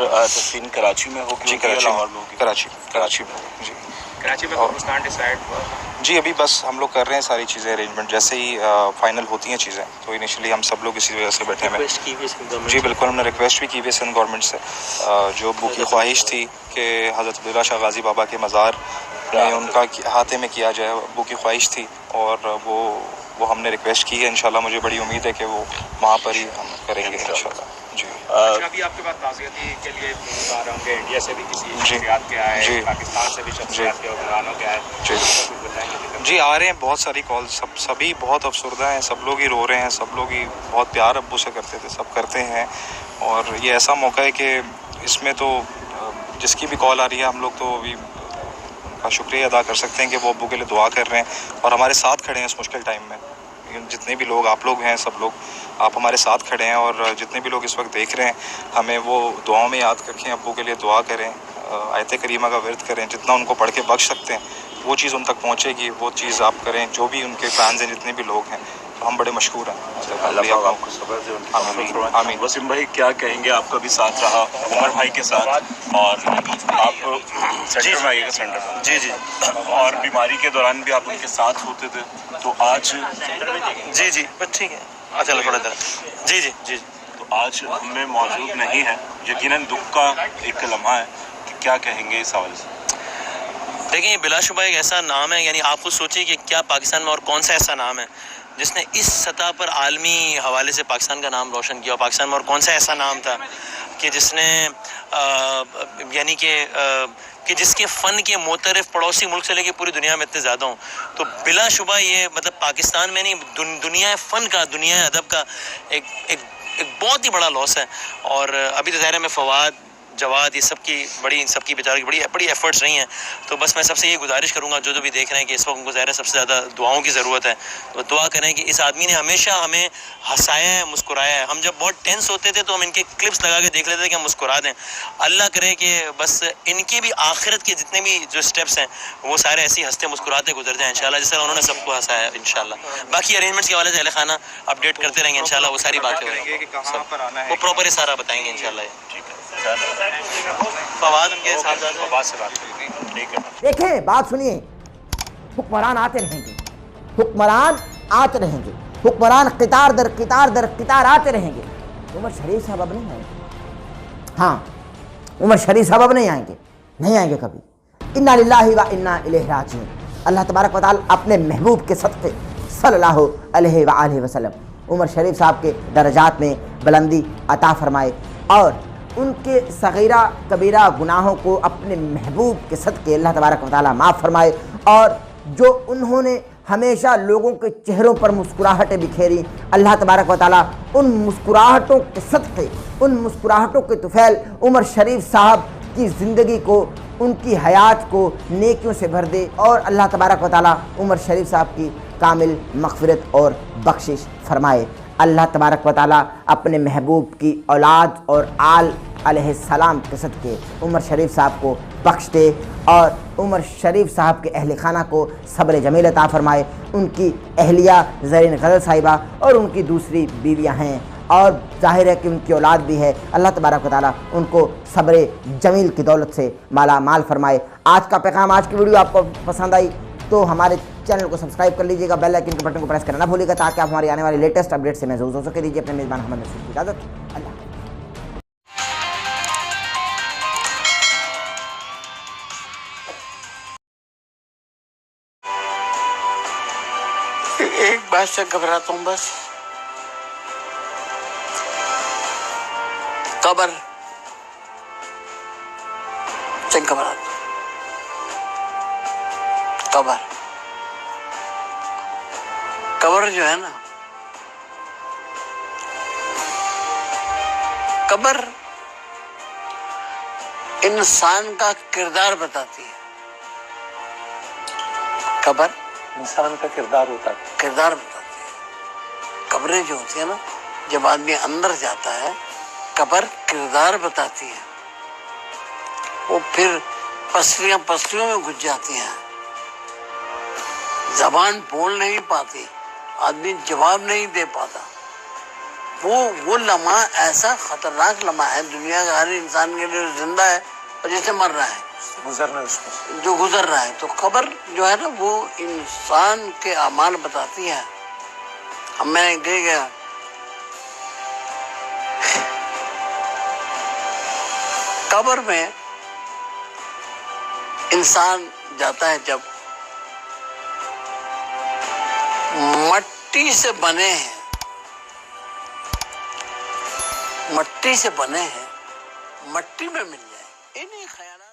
آج تدفین کراچی میں ہوگی؟ جی کراچی میں، کراچی میں جی کراچی میں قبرستان ڈیسائیڈ ہوا؟ جی ابھی بس ہم لوگ کر رہے ہیں ساری چیزیں ارینجمنٹ، جیسے ہی فائنل ہوتی ہیں چیزیں تو انیشلی ہم سب لوگ اسی وجہ سے بیٹھے ہیں. جی بالکل، ہم نے ریکویسٹ بھی کی ہوئی ہے سندھ گورنمنٹ سے، جو ابو کی خواہش تھی کہ حضرت عبداللہ شاہ غازی بابا کے مزار میں ان کا احاطے میں کیا جائے، ابو کی خواہش تھی اور وہ ہم نے ریکویسٹ کی ہے. انشاءاللہ مجھے بڑی امید ہے کہ وہ وہاں پر ہی ہم کریں گے انشاءاللہ. جی اچھا، ابھی آپ کے پاس تعزیتی کے لیے فون آ رہے ہوں گے، انڈیا سے بھی کسی شخصیات کے آئے، پاکستان سے بھی شخصیات کے حکمرانوں کے آئے، جی آ رہے ہیں بہت ساری کال، سبھی بہت افسردہ ہیں، سب لوگ ہی رو رہے ہیں، سب لوگ ہی بہت پیار ابو سے کرتے تھے، سب کرتے ہیں. اور یہ ایسا موقع ہے کہ اس میں تو جس کی بھی کال آ رہی ہے ہم لوگ تو ابھی ان کا شکریہ ادا کر سکتے ہیں کہ وہ ابو کے لیے دعا کر رہے ہیں اور ہمارے ساتھ کھڑے ہیں اس مشکل ٹائم میں. جتنے بھی لوگ آپ لوگ ہیں، سب لوگ آپ ہمارے ساتھ کھڑے ہیں، اور جتنے بھی لوگ اس وقت دیکھ رہے ہیں ہمیں وہ دعاؤں میں یاد رکھیں، ابو کے لیے دعا کریں، آیت کریمہ کا ورد کریں، جتنا ان کو پڑھ کے بخش سکتے ہیں وہ چیز ان تک پہنچے گی، وہ چیز آپ کریں. جو بھی ان کے فینز ہیں، جتنے بھی لوگ ہیں، تو ہم بڑے مشہور ہیں. اللہ پاک آپ کو صبر دے، ان کی مدد فرمائے. آمین. وسیم بھائی کیا کہیں گے؟ آپ کا بھی ساتھ رہا عمر بھائی کے ساتھ، اور آپ سینٹر میں آئیے گا، سینٹر میں جی اور بیماری کے دوران بھی آپ ان کے ساتھ ہوتے تھے، تو آج جی بس ٹھیک ہے، چلو تھوڑا دیر. جی تو آج ہم میں موجود نہیں ہے، یقیناً دکھ کا ایک لمحہ ہے، کہ کیا کہیں گے اس حوالے سے؟ دیکھیں یہ بلا شبہ ایک ایسا نام ہے، یعنی آپ خود سوچیں کہ کیا پاکستان میں اور کون سا ایسا نام ہے جس نے اس سطح پر عالمی حوالے سے پاکستان کا نام روشن کیا، اور پاکستان میں اور کون سا ایسا نام تھا کہ جس نے یعنی کہ جس کے فن کے معترف پڑوسی ملک سے لے کے پوری دنیا میں اتنے زیادہ ہوں. تو بلا شبہ یہ مطلب پاکستان میں نہیں، دنیا فن کا، دنیا ادب کا ایک بہت ہی بڑا لاس ہے. اور ابھی تو ظاہر ہے میں فواد، جواد، یہ سب کی بیچاروں کی بڑی ایفرٹس رہی ہیں. تو بس میں سب سے یہ گزارش کروں گا جو بھی دیکھ رہے ہیں کہ اس وقت ان کو ظاہر ہے سب سے زیادہ دعاؤں کی ضرورت ہے. تو دعا کریں کہ اس آدمی نے ہمیشہ ہمیں ہنسایا ہے، مسکرایا ہے. ہم جب بہت ٹینس ہوتے تھے تو ہم ان کے کلپس لگا کے دیکھ لیتے تھے کہ ہم مسکرا دیں. اللہ کرے کہ بس ان کی بھی آخرت کے جتنے بھی جو سٹیپس ہیں وہ سارے ایسی ہنستے مسکراتے گزر جائیں انشاءاللہ، جس طرح انہوں نے سب کو ہنسایا ہے انشاءاللہ. باقی ارینجمنٹس کے حوالے سے اہل خانہ اپڈیٹ کرتے رہیں گے انشاءاللہ، وہ ساری باتیں وہ پراپر سارا بتائیں گے انشاءاللہ. فواد ان کے ساتھ سے بات ٹھیک ہے. دیکھیں بات سنیے، حکمران آتے رہیں گے، حکمران آتے رہیں گے، حکمران قطار در قطار آتے رہیں گے. عمر شریف صاحب اب نہیں آئیں گے. ہاں عمر شریف صاحب اب نہیں آئیں گے کبھی. انا للہ و انا الیہ راجعون. اللہ تبارک و تعالی اپنے محبوب کے صدقے صلی اللہ علیہ وآلہ وسلم عمر شریف صاحب کے درجات میں بلندی عطا فرمائے، اور ان کے صغیرہ کبیرہ گناہوں کو اپنے محبوب کے صدقے اللہ تبارک و تعالی معاف فرمائے. اور جو انہوں نے ہمیشہ لوگوں کے چہروں پر مسکراہٹیں بکھیری، اللہ تبارک و تعالی ان مسکراہٹوں کے صدقے، ان مسکراہٹوں کے طفیل عمر شریف صاحب کی زندگی کو، ان کی حیات کو نیکیوں سے بھر دے، اور اللہ تبارک و تعالی عمر شریف صاحب کی کامل مغفرت اور بخشش فرمائے. اللہ تبارک و تعالی اپنے محبوب کی اولاد اور آل علیہ السلام کے صدقے عمر شریف صاحب کو بخش دے، اور عمر شریف صاحب کے اہل خانہ کو صبر جمیل عطا فرمائے. ان کی اہلیہ زرین غزل صاحبہ اور ان کی دوسری بیویاں ہیں، اور ظاہر ہے کہ ان کی اولاد بھی ہے. اللہ تبارک و تعالی ان کو صبر جمیل کی دولت سے مالا مال فرمائے. آج کا پیغام، آج کی ویڈیو آپ کو پسند آئی تو ہمارے چینل کو سبسکرائب کر لیجیے گا، بیل آئیکن کے بٹن کو پریس کرنا نہ بھولیے گا، تاکہ آپ ہماری آنے والی لیٹسٹ اپڈیٹ سے محظوظ ہو سکے. دیجیے اپنے میزبان محمد نصیر کی اجازت. اللہ ایک بات سے گھبراتا ہوں بس، قبر سے گھبراتا ہوں. قبر جو ہے نا، قبر انسان کا کردار بتاتی ہے. قبر انسان کا کردار ہوتا ہے، کردار بتاتی ہے. قبریں جو ہوتی ہیں نا، جب آدمی اندر جاتا ہے قبر کردار بتاتی ہے. وہ پھر پسلیوں میں گھس جاتی ہیں، زبان بول نہیں پاتی، آدمی جواب نہیں دے پاتا. وہ لمحہ ایسا خطرناک لمحہ ہے دنیا کا ہر انسان کے لیے زندہ ہے اور جسے مر رہا ہے جو گزر رہا ہے. تو قبر جو ہے نا وہ انسان کے اعمال بتاتی ہے. اب میں نے کہہ گیا قبر میں انسان جاتا ہے جب مٹی سے بنے ہیں مٹی میں مل جائے. انہیں خیالات